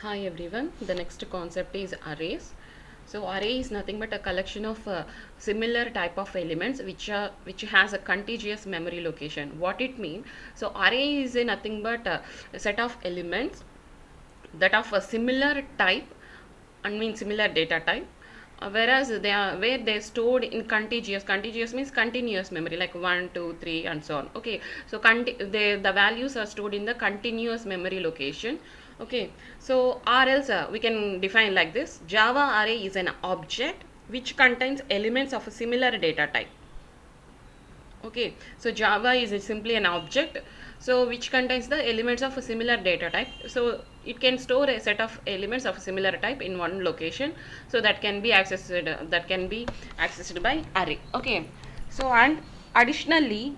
Hi everyone, the next concept is arrays. So array is nothing but a collection of similar type of elements which has a contiguous memory location. What it means? So array is a nothing but a set of elements that of a similar type and mean similar data type, whereas they are where they stored in contiguous means continuous memory like 1 2 3 and so on. Okay, so the values are stored in the continuous memory location. Okay, so or else we can define like this: Java array is an object which contains elements of a similar data type. Okay, so Java is simply an object, so which contains the elements of a similar data type. So it can store a set of elements of a similar type in one location, so that can be accessed by array. Okay, so and additionally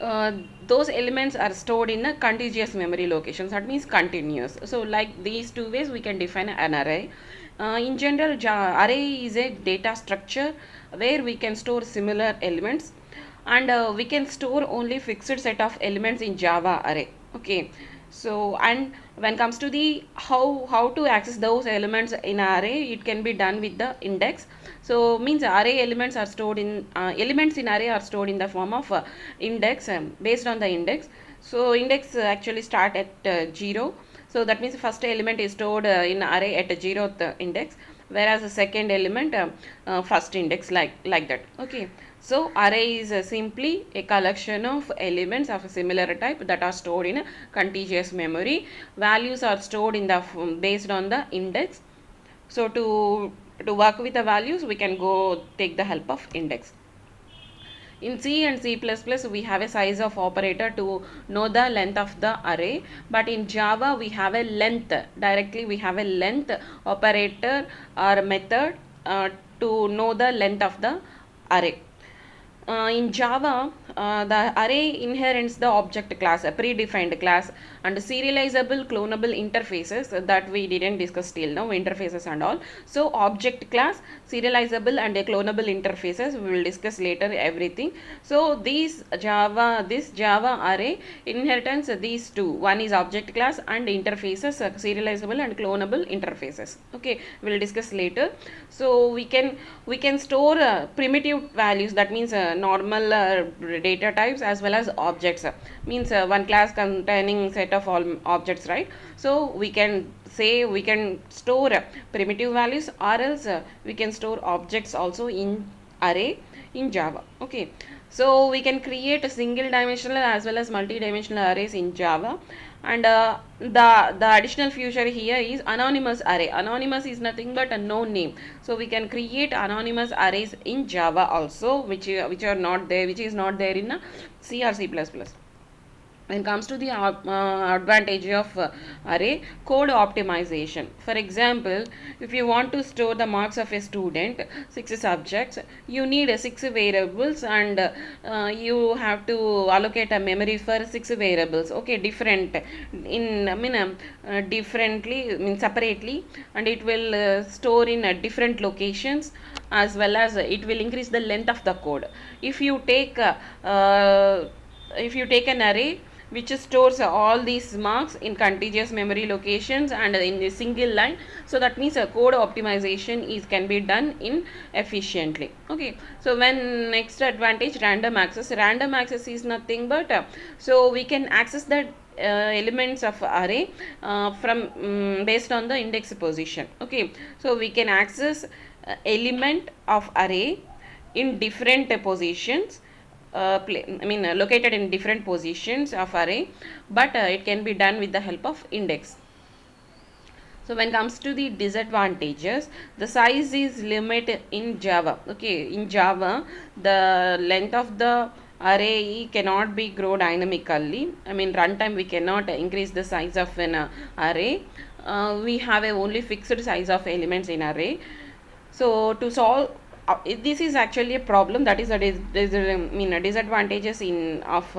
uh, those elements are stored in a contiguous memory locations, that means continuous. So like these two ways we can define an array. In general, array is a data structure where we can store similar elements, and we can store only fixed set of elements in Java array. Okay, so and when comes to the how to access those elements in array, it can be done with the index. So means array elements are stored in elements in array are stored in the form of index, based on the index. So index actually start at 0. So that means the first element is stored in array at a 0th index, whereas the second element first index, like that. Okay, so array is simply a collection of elements of a similar type that are stored in a contiguous memory. Values are stored in the based on the index. So to work with the values, we can go take the help of index. In C and C++, we have a size of operator to know the length of the array, but in Java we have a length. Directly we have a length operator or method to know the length of the array. In Java, the array inherits the object class, a predefined class, and serializable clonable interfaces that we didn't discuss till now, interfaces and all. So object class, serializable and clonable interfaces, we will discuss later everything. So this Java array inheritance these two. One is object class and interfaces, serializable and clonable interfaces. Okay, we will discuss later. So we can store primitive values, that means normal data types as well as objects, means one class containing set of all objects, right? So we can say we can store primitive values, or else we can store objects also in array in Java. Okay, so we can create a single dimensional as well as multi-dimensional arrays in Java. And the additional feature here is anonymous array. Anonymous is nothing but a no name, so we can create anonymous arrays in Java also, which are not there, which is not there in C or C++. When it comes to the advantage of array, code optimization. For example, if you want to store the marks of a student, 6 subjects, you need 6 variables, and you have to allocate a memory for 6 variables. Okay, different in differently, separately, and it will store in different locations, as well as it will increase the length of the code. If you take an array which stores all these marks in contiguous memory locations and in a single line, so that means a code optimization can be done in efficiently. Okay, so when next advantage, random access. Random access is nothing but so we can access the elements of array from based on the index position. Okay, so we can access element of array in different positions, located in different positions of array, but it can be done with the help of index. So when it comes to the disadvantages, the size is limited in Java. Okay, in Java, the length of the array cannot be grow dynamically. Runtime we cannot increase the size of an array. We have a only fixed size of elements in array. So to solve this is actually a problem, that is a disadvantages in of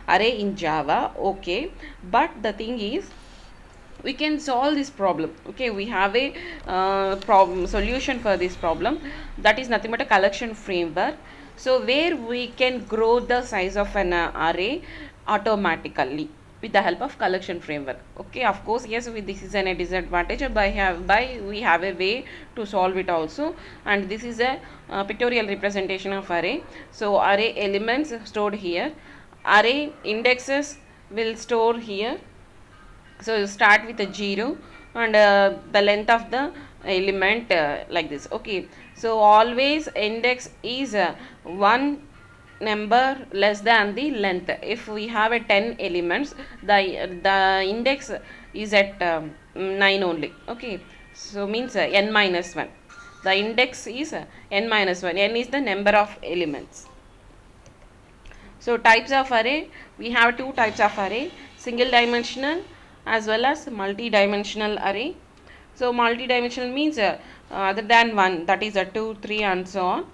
array in Java. Okay, but the thing is we can solve this problem. Okay, we have a problem solution for this problem, that is nothing but a collection framework. So where we can grow the size of an array automatically. with the help of collection framework. Okay, of course, yes, this is a disadvantage, by we have a way to solve it also. And this is a pictorial representation of array. So array elements stored here, array indexes will store here. So you start with a 0 and the length of the element like this. Okay, so always index is one number less than the length. If we have a 10 elements, the index is at 9 only. Okay, so means n minus 1. The index is n minus 1. N is the number of elements. So types of array, we have two types of array, single dimensional as well as multi-dimensional array. So multi-dimensional means other than one, that is a 2, 3 and so on.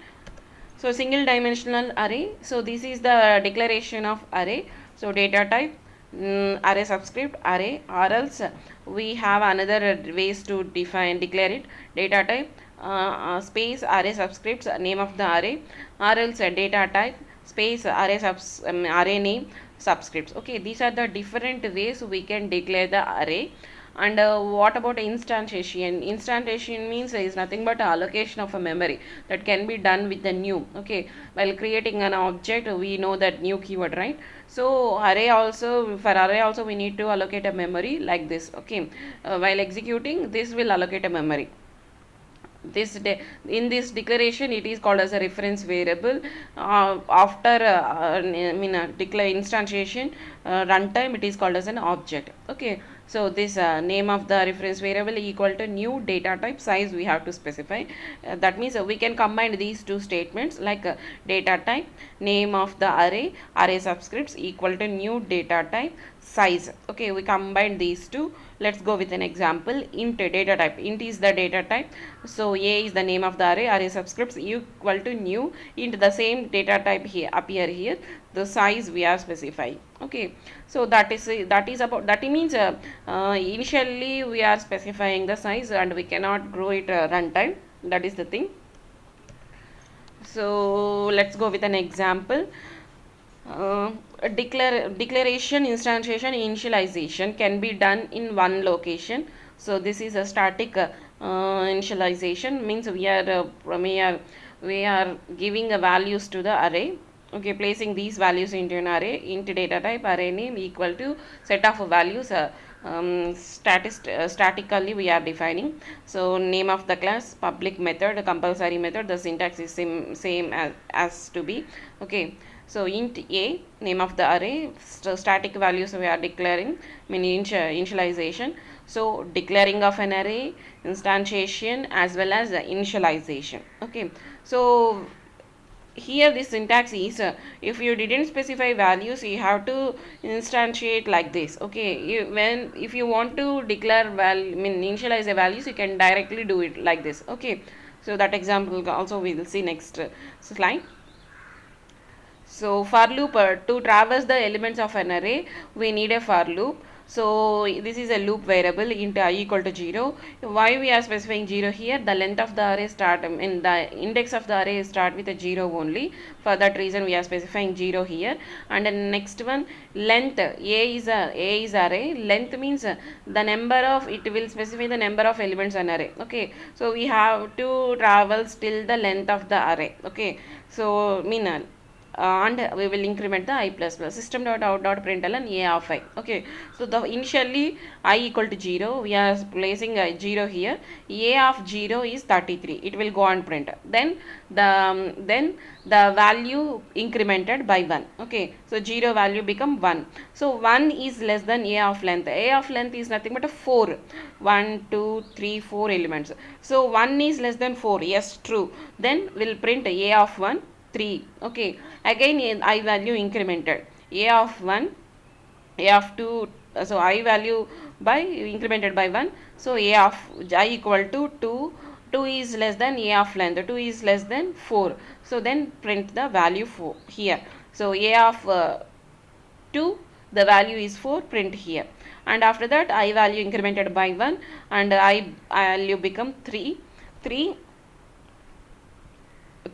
So single dimensional array, so this is the declaration of array. So data type, array subscript, array, or else we have another ways to declare it. Data type, space, array subscripts, name of the array, or else data type, space, array name, subscripts. Okay, these are the different ways we can declare the array. And what about instantiation? Instantiation means is nothing but allocation of a memory that can be done with the new. Okay, while creating an object, we know that new keyword, right? So array also, for array also we need to allocate a memory like this. Okay, while executing this will allocate a memory. In this declaration it is called as a reference variable. After declare instantiation runtime, it is called as an object. Okay, so this name of the reference variable equal to new data type size we have to specify. That means we can combine these two statements like data type, name of the array, array subscripts equal to new data type size. Okay, we combine these two. Let's go with an example. Int data type, int is the data type, so a is the name of the array, array subscripts equal to new int, the same data type here appear here, the size we are specifying. Okay, so that is about that. It means initially we are specifying the size and we cannot grow it runtime. That is the thing. So let's go with an example. Declaration, instantiation, initialization can be done in one location. So this is a static initialization, means we are giving a values to the array. Okay, placing these values into an array, into data type, array name equal to set of values statically we are defining. So name of the class, public method, compulsory method, the syntax is same as to be. Okay, so int a, name of the array, static values we are declaring, initialization. So declaring of an array, instantiation as well as initialization. Okay, so here this syntax is if you didn't specify values, you have to instantiate like this. Okay, if you want to declare initialize the values, you can directly do it like this. Okay, so that example also we will see next slide. So for loop, to traverse the elements of an array, we need a for loop. So this is a loop variable int I equal to 0. Why we are specifying 0 here? The length of the array the index of the array start with a 0 only. For that reason we are specifying 0 here. And then next one, length. A is array. Length means the number of, it will specify the number of elements in array. Okay, so we have to travel till the length of the array. Okay, so and we will increment the I plus plus system.out.println a of I. Okay, so the initially I equal to 0, we are placing a 0 here. A of 0 is 33, it will go on print. Then the value incremented by 1. Okay, so 0 value become 1. So 1 is less than a of length. A of length is nothing but a 4. 1 2 3 4 elements. So 1 is less than 4. Yes, true. Then we'll print a of 1 3. Okay, again I value incremented, a of 1, a of 2, so I value by incremented by 1. So a of I equal to 2, 2 is less than a of length, 2 is less than 4. So then print the value 4 here. So a of 2, the value is 4, print here. And after that I value incremented by 1 and I value become 3.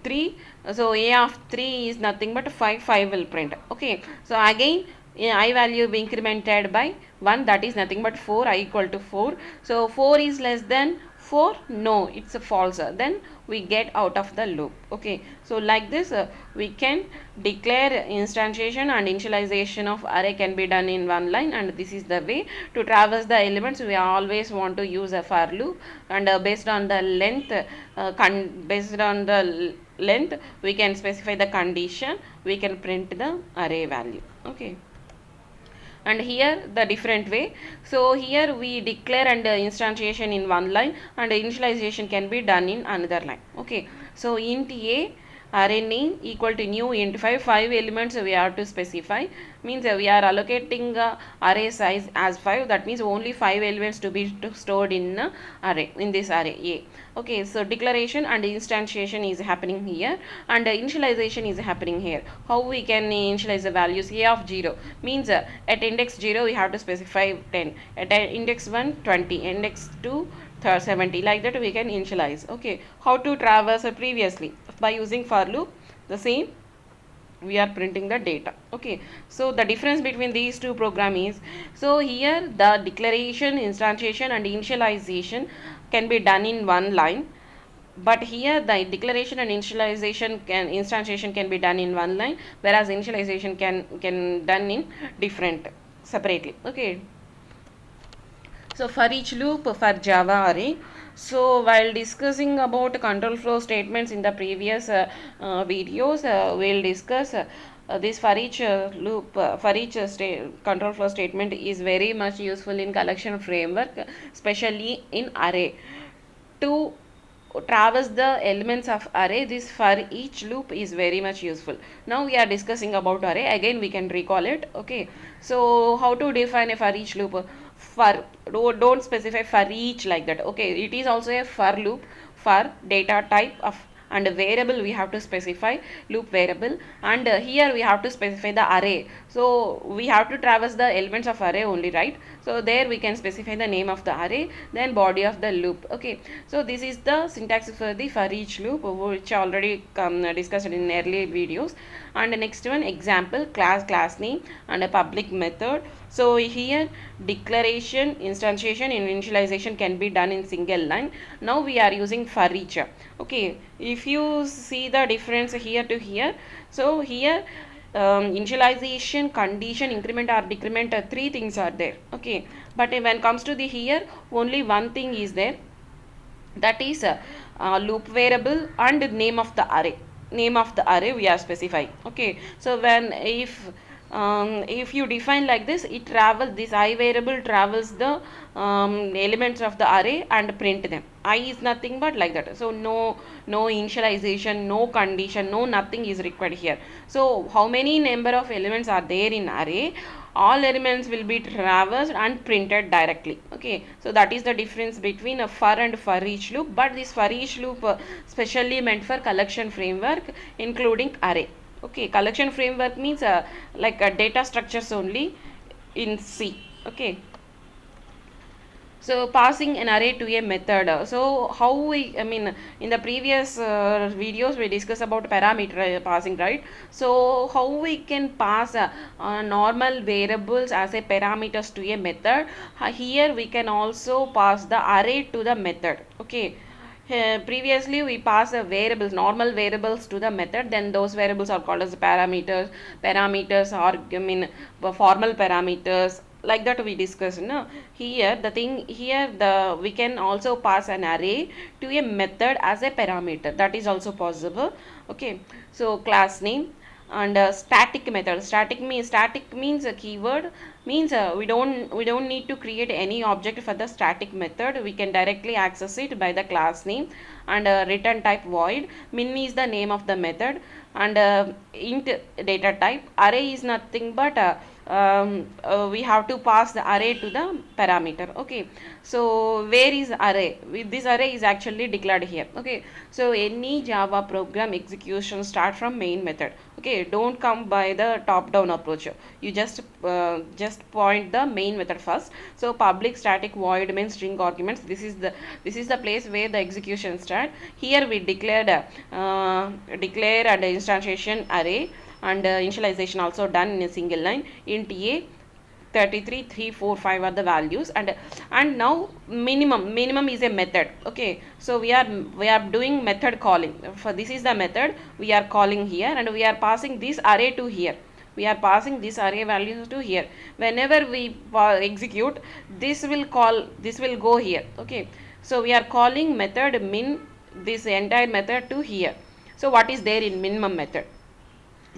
3, so a of 3 is nothing but 5 will print. Okay, so again I value be incremented by 1, that is nothing but 4, I equal to 4. So 4 is less than 4, no, it's a false, then we get out of the loop. Okay, so like this we can declare instantiation and initialization of array can be done in one line, and this is the way to traverse the elements. We always want to use a for loop, and based on the length we can specify the condition, we can print the array value. Okay, and here the different way. So here we declare and instantiation in one line, and initialization can be done in another line. Okay, so int a array name equal to new int 5 elements we have to specify, means we are allocating array size as 5, that means only 5 elements to be stored in array, in this array a. Okay, so declaration and instantiation is happening here, and initialization is happening here. How we can initialize the values? A of 0 means at index 0 we have to specify 10, at index 1 20, index 2 70, like that we can initialize. Okay, how to traverse previously by using for loop, the same we are printing the data. Okay, so the difference between these two program is, so here the declaration, instantiation and initialization can be done in one line, but here the declaration and instantiation can be done in one line, whereas initialization can done in different separately. Okay, so for each loop for Java array. So while discussing about control flow statements in the previous videos, we'll discuss this for each loop, for each control flow statement is very much useful in collection framework, especially in array. To traverse the elements of array, this for each loop is very much useful. Now we are discussing about array, again we can recall it. Okay, so how to define a for each loop? For don't specify for each like that. Okay, it is also a for loop for data type of, and a variable we have to specify loop variable, and here we have to specify the array. So we have to traverse the elements of array only, right? So there we can specify the name of the array, then body of the loop. Okay, so this is the syntax for the for each loop, which already discussed in earlier videos. And the next one, example, class name and a public method. So here declaration, instantiation and initialization can be done in single line. Now we are using for each. Okay, if you see the difference here to here, so here initialization, condition, increment or decrement, three things are there. Okay, but when comes to the here, only one thing is there, that is loop variable and name of the array. Name of the array we are specifying. Okay, so when if you define like this, it travels, this I variable travels the elements of the array and print them. I is nothing but like that. So no initialization, no condition, no nothing is required here. So how many number of elements are there in array? All elements will be traversed and printed directly. Okay, so that is the difference between a for and for each loop, but this for each loop specially meant for collection framework including array. Okay, collection framework means like data structures only in C. Okay, so passing an array to a method. So how we, I mean, in the previous videos we discussed about parameter passing, right? So how we can pass normal variables as a parameters to a method. Here we can also pass the array to the method. Okay, previously we pass variables, normal variables to the method, then those variables are called as parameters or I mean formal parameters, like that we discussed. No, here the thing, here the we can also pass an array to a method as a parameter, that is also possible. Okay, so class name and static method. Static means a keyword, means we don't need to create any object for the static method. We can directly access it by the class name, and return type void. Min is the name of the method, and int data type. Array is nothing but we have to pass the array to the parameter. Okay, so where is array? This array is actually declared here. Okay, so any Java program execution start from main method. Okay, don't come by the top down approach. You just point the main method first. So public static void means string arguments. This is the place where the execution start. Here we declared declare and instantiation array, and initialization also done in a single line. Int a 33, 3, 4, 5 are the values, and now minimum is a method. Okay, so we are doing method calling. For this is the method we are calling here, and we are passing this array to here. We are passing this array values to here. Whenever we execute, this will go here. Okay, so we are calling method min, this entire method to here. So what is there in minimum method?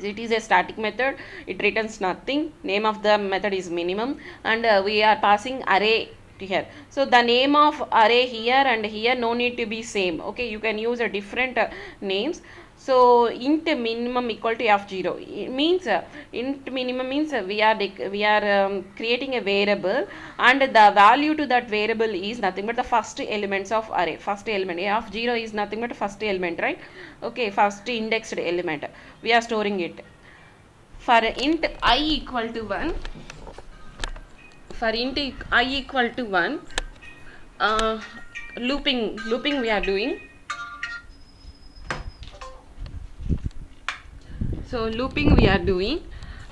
It is a static method, it returns nothing, name of the method is minimum, and we are passing array to here. So the name of array here and here no need to be same. Okay, you can use a different names. So int minimum equal to f0, it means int minimum means we are creating a variable, and the value to that variable is nothing but the first elements of array. First element f0 is nothing but first element, right? Okay, first indexed element we are storing it. For int I equal to 1, for int I equal to 1, looping we are doing. So looping we are doing.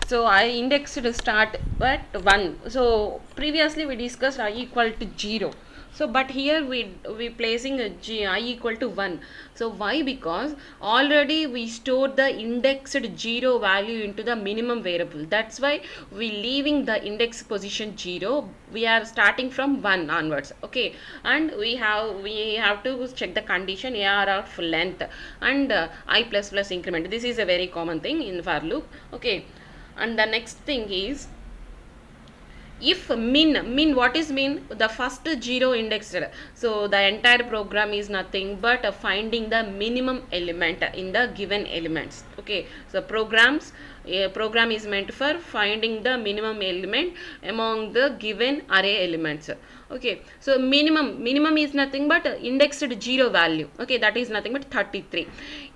So I indexed start at 1. So previously we discussed I equal to 0. So but here we placing I equal to 1. So why? Because already we stored the indexed 0 value into the minimum variable. That's why we leaving the index position 0. We are starting from 1 onwards. Okay, and we have to check the condition AR of length and I plus plus increment. This is a very common thing in for loop. Okay, and the next thing is, if min, what is min? The first 0 indexed. So the entire program is nothing but finding the minimum element in the given elements. Okay, so program is meant for finding the minimum element among the given array elements. Okay, so minimum is nothing but indexed 0 value. Okay, that is nothing but 33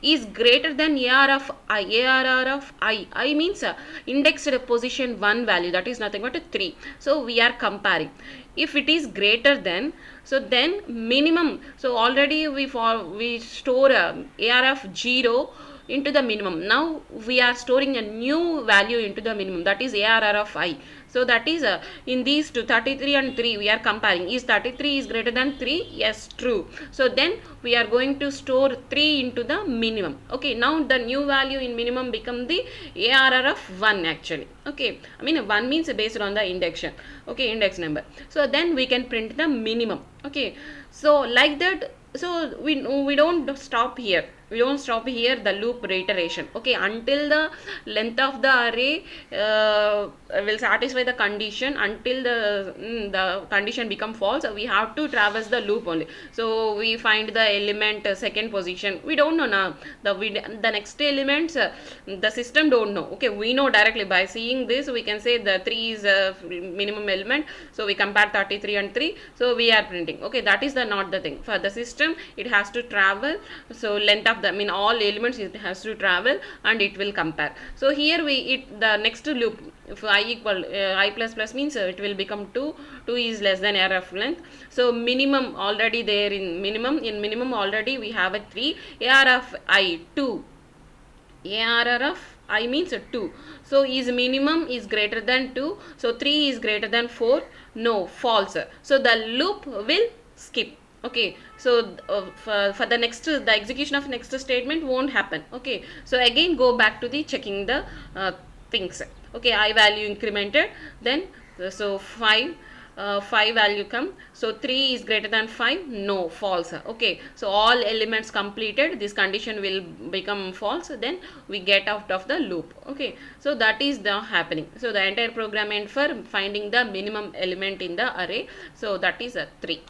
is greater than ARR of I. I means indexed position 1 value, that is nothing but 3. So we are comparing. If it is greater than, so then minimum, so already we store AR of 0 into the minimum. Now we are storing a new value into the minimum, that is ARR of I. So that is in these two, 33 and 3 we are comparing. Is 33 is greater than 3? Yes, true. So then we are going to store 3 into the minimum. Okay, now the new value in minimum become the ARR of 1 actually. Okay, I mean 1 means based on the indexation. Okay, index number. So then we can print the minimum. Okay, so like that. So we don't stop here. We don't stop here the loop reiteration. Okay, until the length of the array will satisfy the condition, until the condition become false, we have to traverse the loop only. So we find the element second position. We don't know now the next elements. The system don't know. Okay, we know directly by seeing this. We can say the 3 is a minimum element. So we compare 33 and 3. So we are printing. Okay, that is the not the thing. For the system, it has to travel. So length of the, I mean all elements it has to travel, and it will compare. So here the next loop, if I equal I plus plus means it will become 2 is less than AR of length. So minimum already there in minimum already we have a 3, AR of I 2, ARR of I means 2. So is minimum is greater than 2. So 3 is greater than 4. No, false. So the loop will skip. Okay, so for the next, the execution of next statement won't happen. Okay, so again go back to the checking the things. Okay, I value incremented, then so 5 value come. So 3 is greater than 5. No, false. Okay, so all elements completed, this condition will become false, then we get out of the loop. Okay, so that is the happening. So the entire program meant for finding the minimum element in the array. So that is a 3.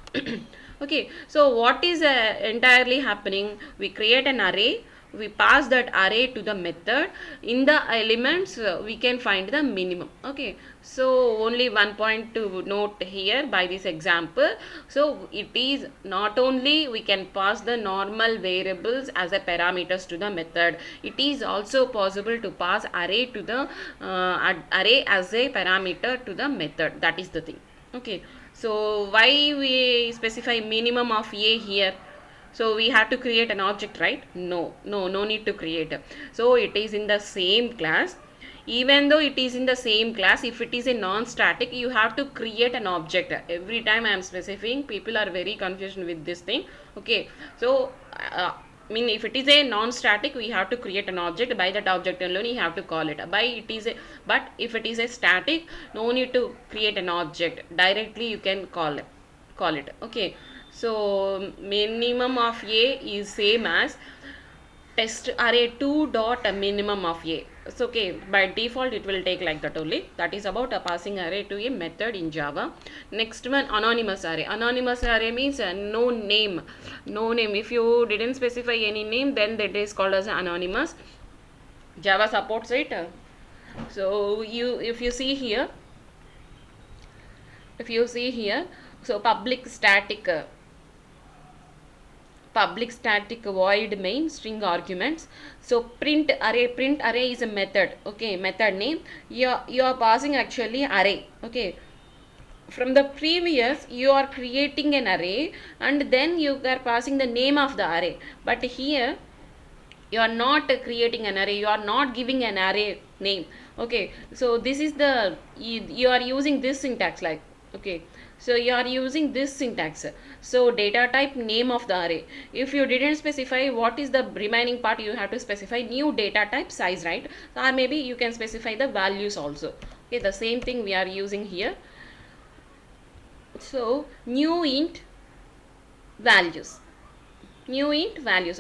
Okay, so what is entirely happening? We create an array, we pass that array to the method. In the elements we can find the minimum. Okay, so only one point to note here by this example. So it is not only we can pass the normal variables as a parameters to the method, it is also possible to pass array to the array as a parameter to the method. That is the thing. Okay, so why we specify minimum of a here? So we have to create an object, right? No need to create. So it is in the same class. Even though it is in the same class, if it is a non-static, you have to create an object. Every time I am specifying, people are very confused with this thing. Okay, so I mean, if it is a non-static, we have to create an object. By that object alone, you have to call it. But if it is a static, no need to create an object. Directly, you can call it. Okay, so minimum of a is same as test array 2 dot a minimum of a. So okay, by default it will take like that only. That is about a passing array to a method in Java. Next one, anonymous array. Anonymous array means no name. If you didn't specify any name, then that is called as anonymous. Java supports it. So if you see here, so public static void main string arguments. So print array is a method. Okay, method name. You are passing actually array. Okay, from the previous you are creating an array and then you are passing the name of the array, but here you are not creating an array, you are not giving an array name. Okay, so this is the you are using this syntax, like, okay, so you are using this syntax. So data type name of the array. If you didn't specify what is the remaining part, you have to specify new data type size, right? Or maybe you can specify the values also. Okay, the same thing we are using here. So new int values.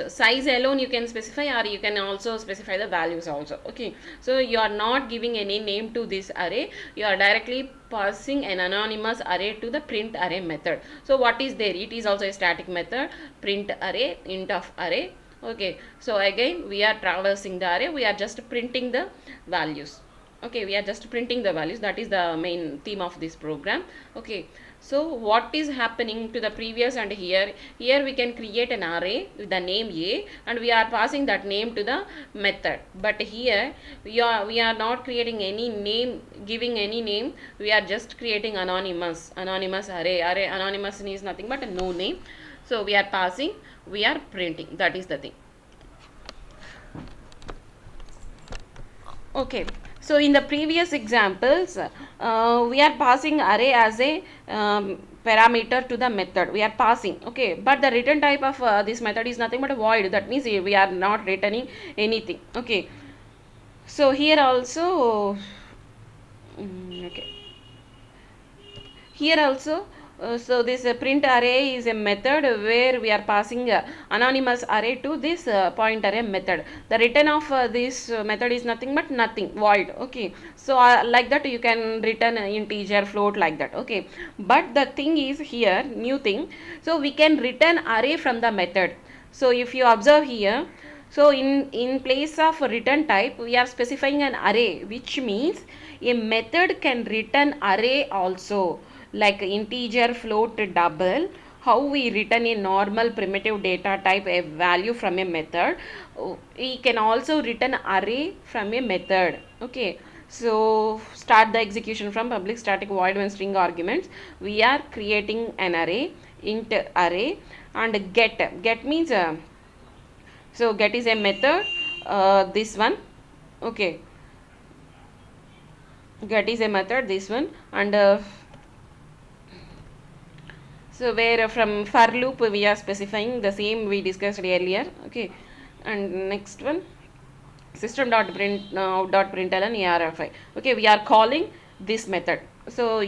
Size alone you can specify, or you can also specify the values also. Okay, so you are not giving any name to this array, you are directly passing an anonymous array to the print array method. So what is there? It is also a static method, print array, int of array. Okay, so again we are traversing the array, we are just printing the values. Okay, we are just printing the values. That is the main theme of this program. Okay, so what is happening to the previous and here we can create an array with the name a and we are passing that name to the method. But here we are not creating any name, giving any name, we are just creating anonymous array. Anonymous is nothing but a no name. So we are passing, we are printing. That is the thing. Okay, so in the previous examples, we are passing array as a parameter to the method. We are passing, okay, but the return type of this method is nothing but a void. That means we are not returning anything. Okay, so here also, okay, here also. So this print array is a method where we are passing anonymous array to this point array method. The return of this method is nothing but void. Okay, so like that you can return integer, float, like that. Okay, but the thing is here, new thing, so we can return array from the method. So if you observe here, so in place of return type we are specifying an array, which means a method can return array also, like integer, float, double. How we return a normal primitive data type, a value from a method, we can also return array from a method. Okay, so start the execution from public static void when string arguments. We are creating an array, int array, and get means so get is a method, this one. Okay, get is a method, this one, and so where from for loop we are specifying the same we discussed earlier. Okay, and next one, system.println arrfi. Okay, we are calling this method. So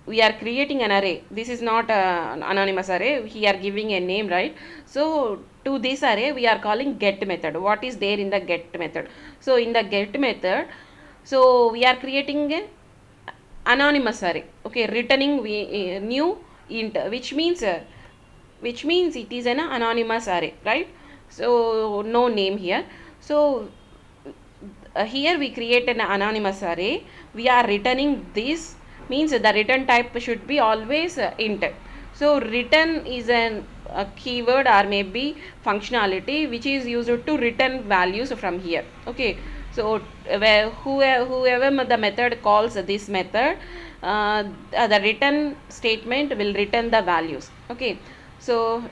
we are creating an array. This is not an anonymous array, we are giving a name, right? So to this array we are calling get method. What is there in the get method? So in the get method, so we are creating an anonymous array. Okay, returning new int, which means it is an anonymous array, right? So no name here. So here we create an anonymous array, we are returning this, means the return type should be always int. So return is a keyword or maybe functionality which is used to return values from here. Okay, so whoever the method calls this method, the return statement will return the values. Okay, so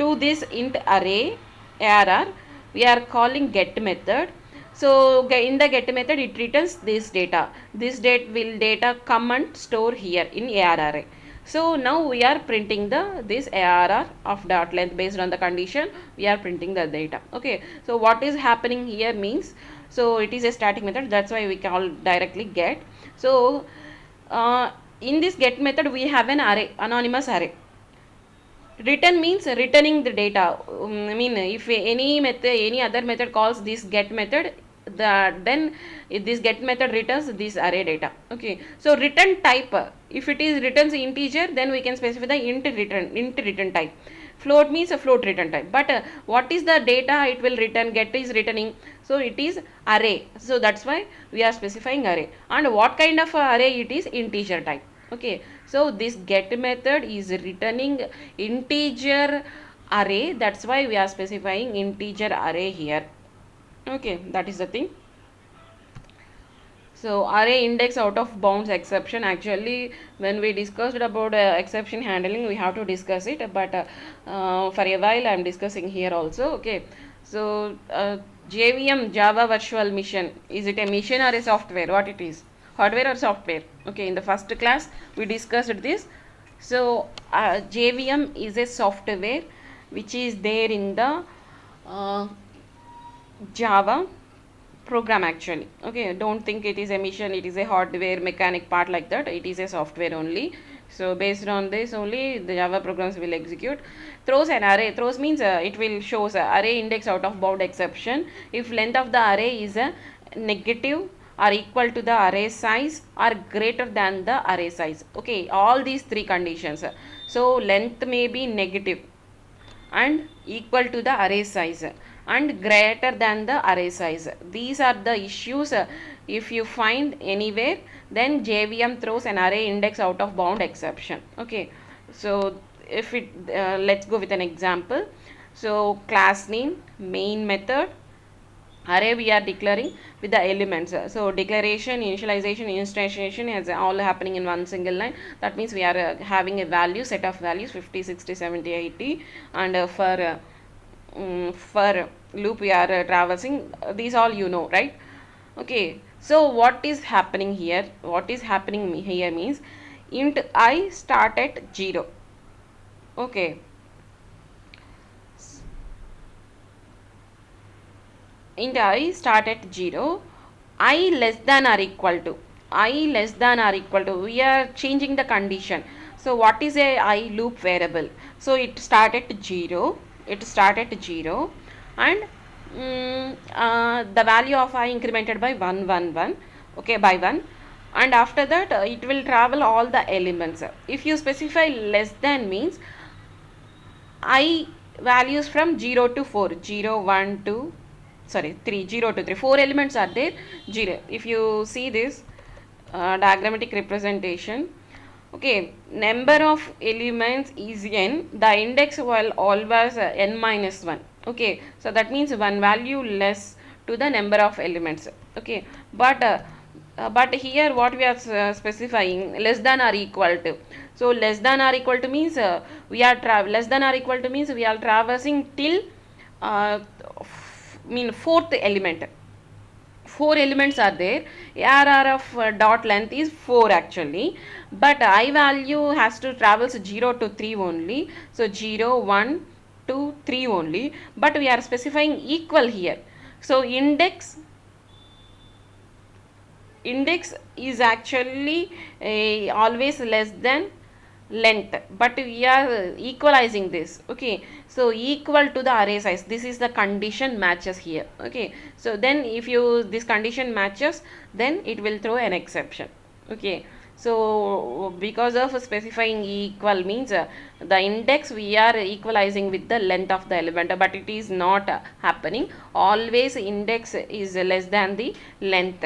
to this int array arr, we are calling get method. So in the get method it returns this data. This data come and store here in array. So now we are printing this arr of dot length based on the condition. We are printing the data. Okay, so what is happening here means, so it is a static method, that's why we call directly get. So in this get method we have an array, anonymous array. Return means returning the data. I mean, if any other method calls this get method, then this get method returns this array data. Okay, so return type, if it is returns integer, then we can specify the int return type. Float means a float return type. But what is the data it will return? Get is returning, so it is array. So that's why we are specifying array. And what kind of array it is? Integer type. Okay, so this get method is returning integer array, that's why we are specifying integer array here. Okay, that is the thing. So array index out of bounds exception, actually when we discussed about exception handling, we have to discuss it, but for a while I am discussing here also. Okay, so JVM, Java Virtual Machine, is it a machine or a software? What it is? Hardware or software? Okay, in the first class we discussed this. So JVM is a software which is there in the Java program actually. Okay, don't think it is a machine, it is a hardware mechanic part like that. It is a software only. So based on this only the Java programs will execute. Throws an array. Throws means it will shows array index out of bound exception if length of the array is negative or equal to the array size or greater than the array size. Okay, all these three conditions. So length may be negative and equal to the array size and greater than the array size. These are the issues. If you find anywhere, then JVM throws an array index out of bound exception. Okay, so if it let's go with an example. So class name, main method, array we are declaring with the elements. So declaration, initialization, instantiation is all happening in one single line. That means we are having a value, set of values 50, 60, 70, 80, and for loop we are traversing. These all you know, right? Okay, so what is happening here? What is happening here means int I start at 0. Okay, int I start at 0, I less than or equal to, I less than or equal to, we are changing the condition. So what is a I loop variable? So it start at 0, and the value of I incremented by 1, 1, 1, okay, by 1, and after that it will travel all the elements. If you specify less than means I values from 0 to 4, 0, 1, 2, sorry 3, 0 to 3, 4 elements are there. 0, if you see this diagrammatic representation, okay, number of elements is n, the index will always n minus 1. Okay, so that means one value less to the number of elements. Okay, but here what we are specifying, less than or equal to. So less than or equal to means we are less than or equal to means we are traversing till fourth element. 4 elements are there. ARR of dot length is 4 actually, but I value has to travels 0 to 3 only. So 0, 1, 2, 3 only, but we are specifying equal here. So index is actually always less than length, but we are equalizing this. Okay, so equal to the array size, this is the condition matches here. Okay, so then if you this condition matches, then it will throw an exception. Okay, so because of specifying equal means the index we are equalizing with the length of the element, but it is not happening. Always index is less than the length.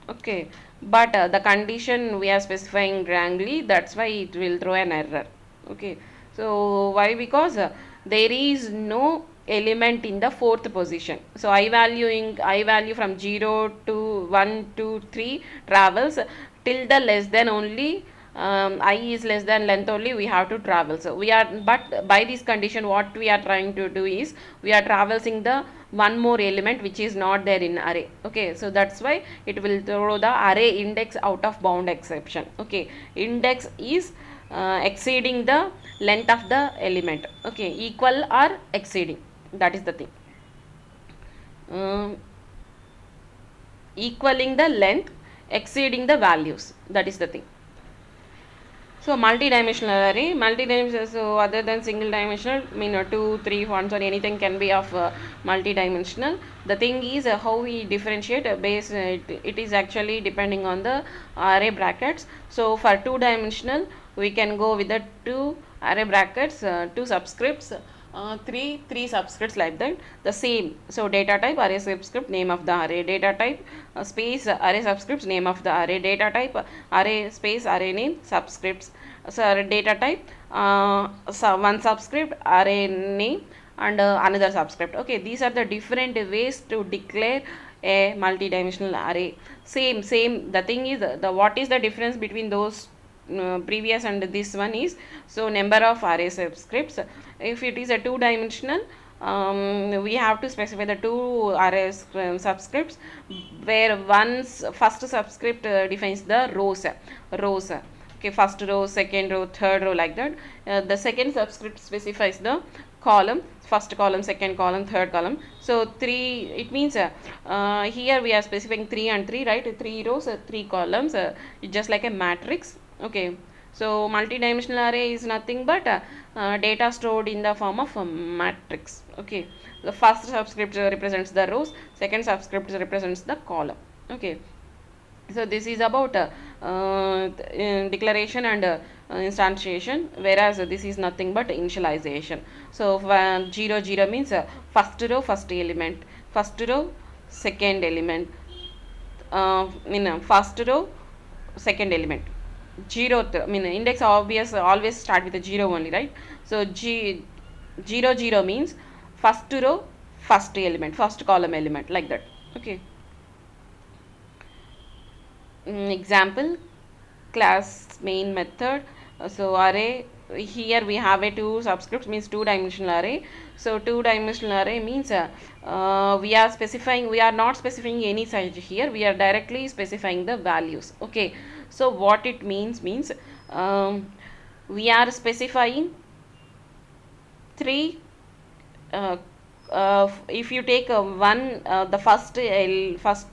Okay, but the condition we are specifying wrongly, that's why it will throw an error. Okay, so why? Because there is no element in the fourth position. So I value from 0 to 1 to 3 travels till the less than only I is less than length only, we have to travel. So we are, but by this condition what we are trying to do is we are traversing the one more element which is not there in array. Okay, so that's why it will throw the array index out of bound exception. Okay, index is exceeding the length of the element. Okay, equal or exceeding, that is the thing. um, Equaling the length, exceeding the values, that is the thing. So multi-dimensional array, multi-dimensional, so other than single dimensional, mean 2, 3 fonts or anything can be of multi-dimensional. The thing is how we differentiate base, it is actually depending on the array brackets. So for 2-dimensional, we can go with the 2 array brackets, 2 subscripts, three subscripts, like that. The same, so data type array subscript, name of the array, data type space array subscripts, name of the array, data type array space array name subscripts. So data type so one subscript, array name, and another subscript. Okay, these are the different ways to declare a multi-dimensional array. Same, the thing is, the what is the difference between those previous and this one is, so number of array subscripts. If it is a 2-dimensional, we have to specify the 2 array subscripts, where one's first subscript defines the rows. Okay, first row, second row, third row, like that. The second subscript specifies the column, first column, second column, third column. So 3, it means here we are specifying 3 and 3, right? 3 rows, 3 columns, just like a matrix. Okay, so multi-dimensional array is nothing but data stored in the form of a matrix. Okay, the first subscript represents the rows, second subscript represents the column. Okay, so this is about declaration and instantiation, whereas this is nothing but initialization. So 0 0 means first row, first element, first row, second element, first row, second element. Zeroth, index obvious always start with a 0 only, right? So 0 0 means first row, first element, first column element, like that. Okay. Example, class main method. So array, here we have a 2 subscripts, means 2-dimensional array. So 2-dimensional array means we are not specifying any size here, we are directly specifying the values. Okay, so what it means we are specifying 3 if you take the first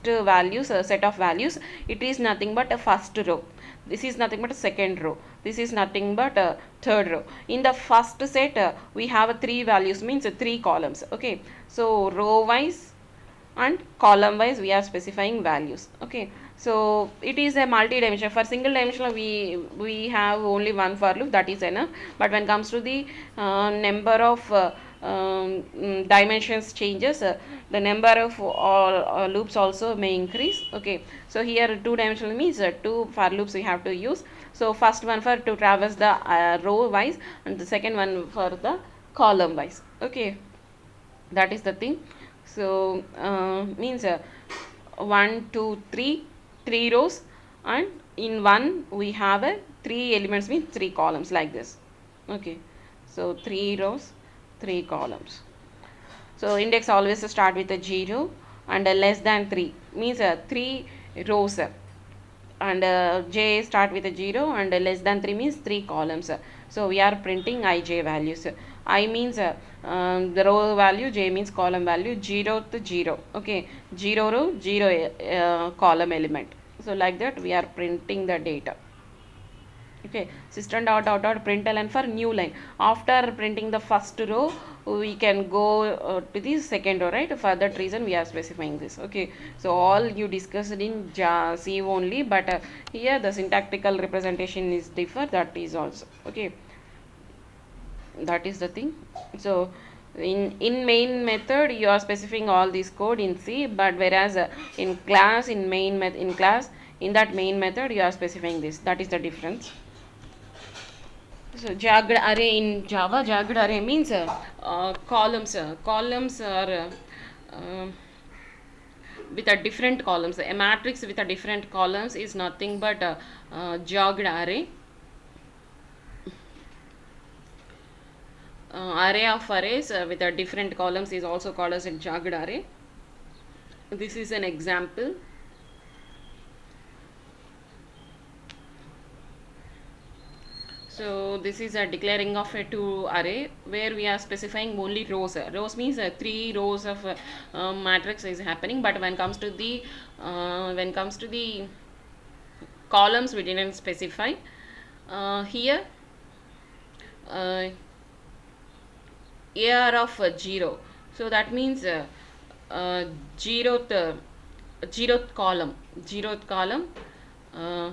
values, set of values, it is nothing but a first row, this is nothing but a second row, this is nothing but a third row. In the first set we have 3 values, means 3 columns. Okay, so row wise and column wise we are specifying values. Okay, so it is a multi-dimensional. For single dimensional we have only one for loop, that is enough. But when it comes to the number of dimensions changes, the number of all loops also may increase. Okay, so here 2-dimensional means 2 for loops we have to use. So first one for to traverse the row wise, and the second one for the column wise. Okay, that is the thing. So means 1 2 3 rows, and in one we have a 3 elements, means 3 columns, like this. Okay, so 3 rows, 3 columns. So index always start with a 0, and less than 3 means 3 rows, and j start with a 0, and less than 3 means 3 columns. So we are printing ij values. I means the row value, j means column value, 0 to 0. Okay, 0 row, 0 column element. So like that we are printing the data. Okay, system dot dot dot println for new line. After printing the first row, we can go to the second row, right? For that reason we are specifying this. Okay, so all you discussed in C only, but here the syntactical representation is differ, that is also. Okay, that is the thing. So in main method you are specifying all this code in C, but whereas in class, in that main method you are specifying this. That is the difference. So jagged array in Java, jagged array means columns. Columns are with a different columns. A matrix with a different columns is nothing but a jagged array. array of arrays with different columns is also called as a jagged array. This is an example. So this is a declaring of a two array where we are specifying only rows. Rows means 3 rows of matrix is happening, but when comes to the columns we didn't specify. Here uh, AR of 0. So that means uh, zeroth uh, zeroth column. Uh,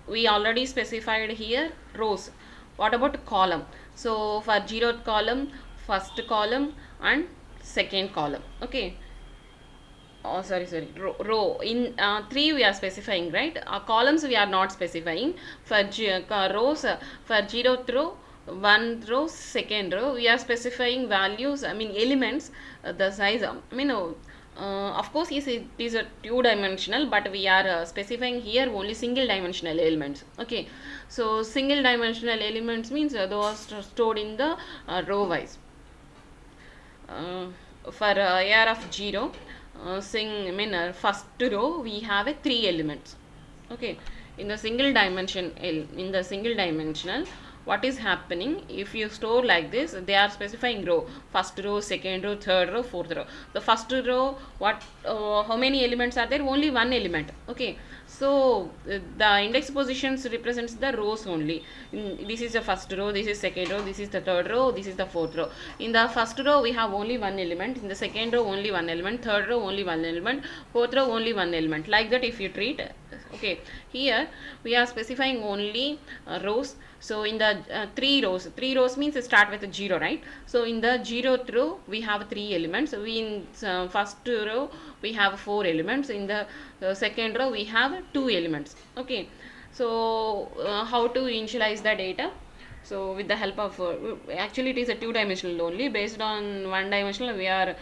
we already specified here rows. What about column? So for zeroth column, first column and second column. Okay. Oh, sorry, row. In 3 we are specifying, right? Columns we are not specifying. For rows, for 0th row, 1 row, second row, we are specifying values, I mean elements, the size, of course yes, it is a two-dimensional, but we are specifying here only single-dimensional elements. Okay, so single-dimensional elements means those are stored in the row-wise. For AR of 0, first row we have a 3 elements. Okay, in the single dimensional, what is happening if you store like this? They are specifying row, first row, second row, third row, fourth row. The first row, how many elements are there? Only one element. Okay, so the index positions represents the rows only. This is the first row, this is second row, this is the third row, this is the fourth row. In the first row we have only one element, in the second row only one element, third row only one element, fourth row only one element. Like that if you treat. Okay, here we are specifying only rows. So in the 3 rows means start with a 0, right? So in the 0th row we have 3 elements. We in first row we have 4 elements. In the second row we have 2 elements. Okay, so how to initialize the data? So with the help of actually it is a two-dimensional only. Based on one-dimensional we are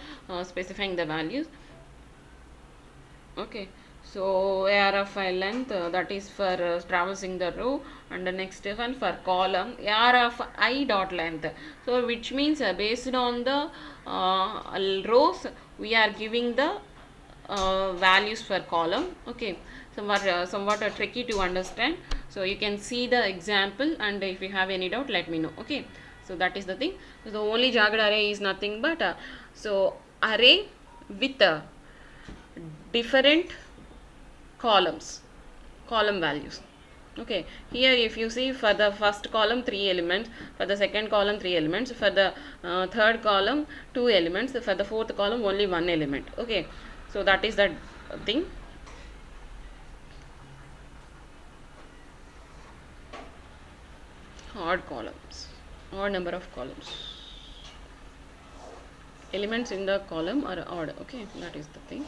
specifying the values. Okay, so AR of file length, that is for traversing the row, and the next one for column AR of I dot length. So which means based on the rows we are giving the values for column. Okay, somewhat tricky to understand. So you can see the example, and if you have any doubt let me know. Okay, so that is the thing. So the only jagged array is nothing but so array with different column values. Okay, here if you see, for the first column 3 elements, for the second column 3 elements, for the third column 2 elements, for the fourth column only 1 element. Okay, so that is the thing. Odd columns, odd number of columns, elements in the column are odd. Okay, that is the thing.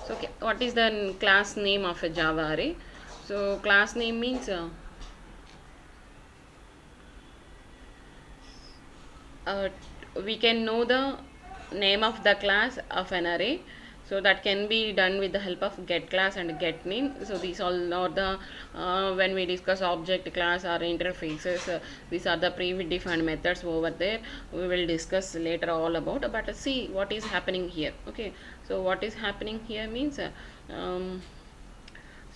So okay, what is the class name of a Java array? So class name means we can know the name of the class of an array. So that can be done with the help of get class and get name. So these all are the when we discuss object class or interfaces, these are the predefined methods over there. We will discuss later all about. But see what is happening here. Okay, so what is happening here means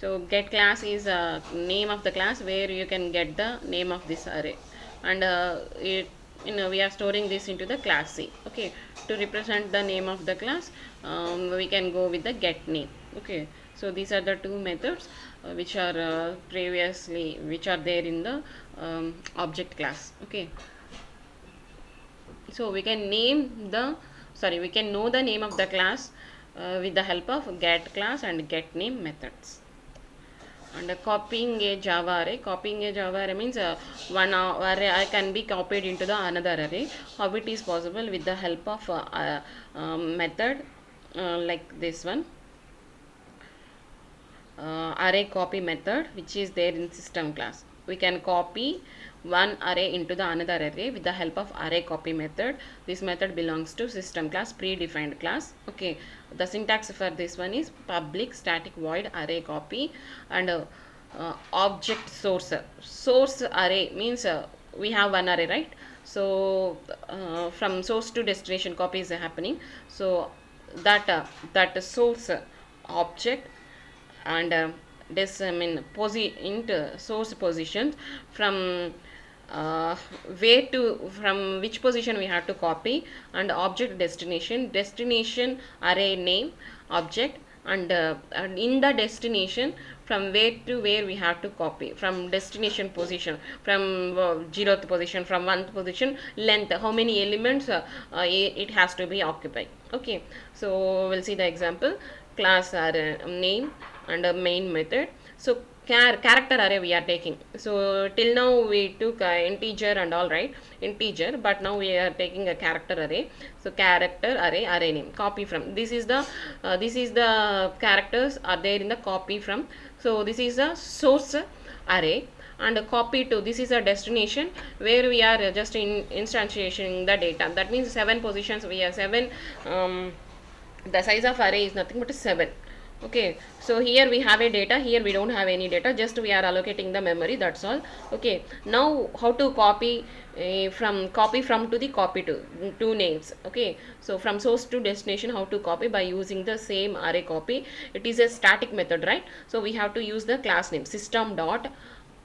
so get class is name of the class where you can get the name of this array, and we are storing this into the class C. Okay, to represent the name of the class we can go with the get name. Okay, so these are the two methods which are which are there in the object class. Okay, so we can we can know the name of the class with the help of get class and get name methods. And copying a Java array means one array can be copied into the another array. How it is possible? With the help of method like this one, array copy method, which is there in system class. We can copy one array into the another array with the help of array copy method. This method belongs to system class, predefined class. Okay, the syntax for this one is public static void array copy, and object source array means we have one array, right? So from source to destination copy is happening. So that source object and this into source positions from uh, where to from which position we have to copy, and object destination array name object, and in the destination from where to where we have to copy, from destination position, from 0th position, from 1th position, length, how many elements it has to be occupied. Okay, so we'll see the example. Class name and a main method. So character array we are taking. So till now we took integer and all, right, integer, but now we are taking a character array. So character array name, copy from, this is the characters are there in the copy from. So this is the source array, and a copy to, this is a destination where we are just instantiating the data. That means 7 positions, we have 7 the size of array is nothing but 7. Okay, so here we have a data, here we don't have any data, just we are allocating the memory, that's all. Okay, now how to copy from to the copy to, two names. Okay, so from source to destination, how to copy by using the same array copy. It is a static method, right? So we have to use the class name system dot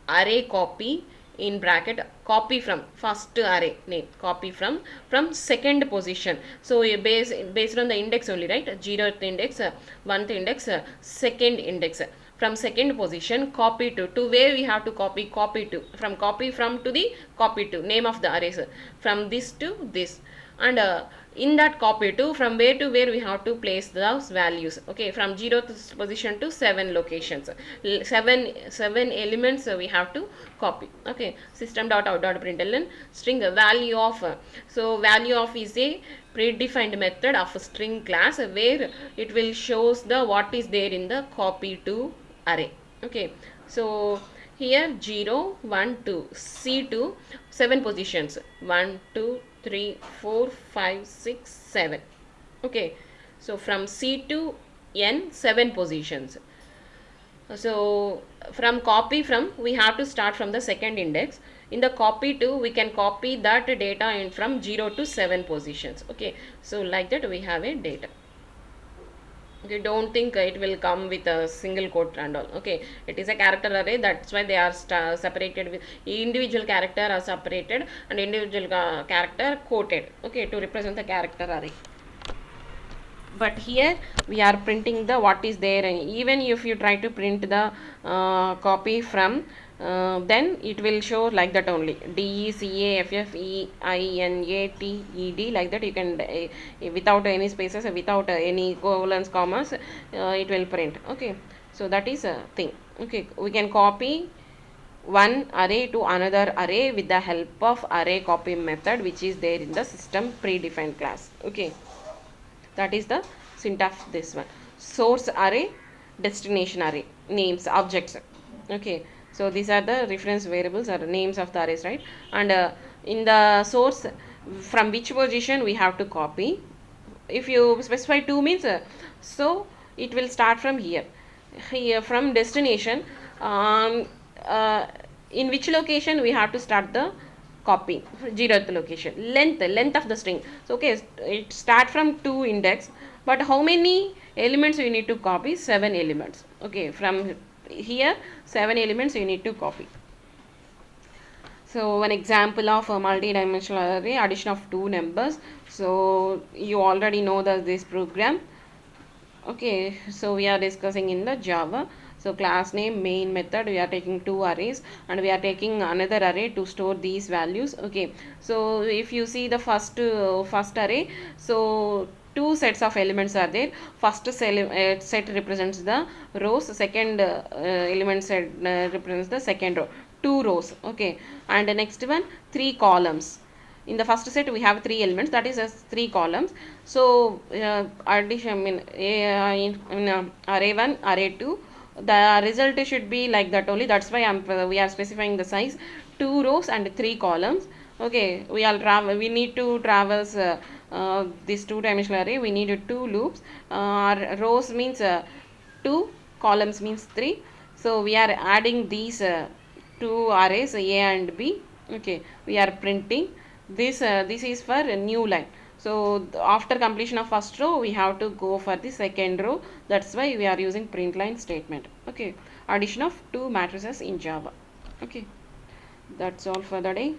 array copy in bracket, copy from first array name, copy from second position. So based on the index only, right? 0th index, 1th index, second index, from second position copy to where we have to copy to, from copy from to the copy to, name of the arrays, from this to this, and in that copy to, from where to where we have to place those values. Okay, from 0th position to 7 locations, 7 elements we have to copy. Okay, system dot out dot println string value of, so value of is a predefined method of a string class where it will shows the what is there in the copy to array. Okay, so here 0 1 2 C2 7 positions, 1 2 3 4 5 6 7. Okay, so from C to N 7 positions. So from copy from, we have to start from the second index. In the copy to, we can copy that data in from 0 to 7 positions. Okay, so like that we have a data. Okay, don't think it will come with a single quote and all. Okay, it is a character array, that's why they are separated with individual character are separated and individual character quoted. Okay, to represent the character array. But here we are printing the what is there, and even if you try to print the copy from, then it will show like that only, DECAFFEINATED, like that you can without any spaces, without any colons, commas, it will print. Okay, so that is a thing. Okay, we can copy one array to another array with the help of array copy method, which is there in the system predefined class. Okay, that is the syntax of this one. Source array, destination array, names, objects. Okay, so these are the reference variables or names of the arrays, right? And in the source, from which position we have to copy. If you specify 2 means, so it will start from here. Here from destination, in which location we have to start the copy, 0th location. Length of the string. So okay, it start from 2 index, but how many elements you need to copy? 7 elements. Okay, from here 7 elements you need to copy. So one example of a multi-dimensional array, addition of 2 numbers. So you already know this program. Okay, so we are discussing in the Java. So class name, main method, we are taking 2 arrays and we are taking another array to store these values. Okay, so if you see the first array, so 2 sets of elements are there. First set represents the rows, second element set represents the second row, 2 rows. Okay, and the next one 3 columns. In the first set we have 3 elements, that is as 3 columns. So addition in array 1, array 2, the result should be like that only. That's why we are specifying the size, 2 rows and 3 columns. Okay, we need to traverse this 2-dimensional array. We need 2 loops. Rows means 2, columns means 3. So we are adding these 2 arrays, A and B. Okay, we are printing this. This is for a new line. So after completion of first row, we have to go for the second row. That's why we are using print line statement. Okay, addition of two matrices in Java. Okay, that's all for the day.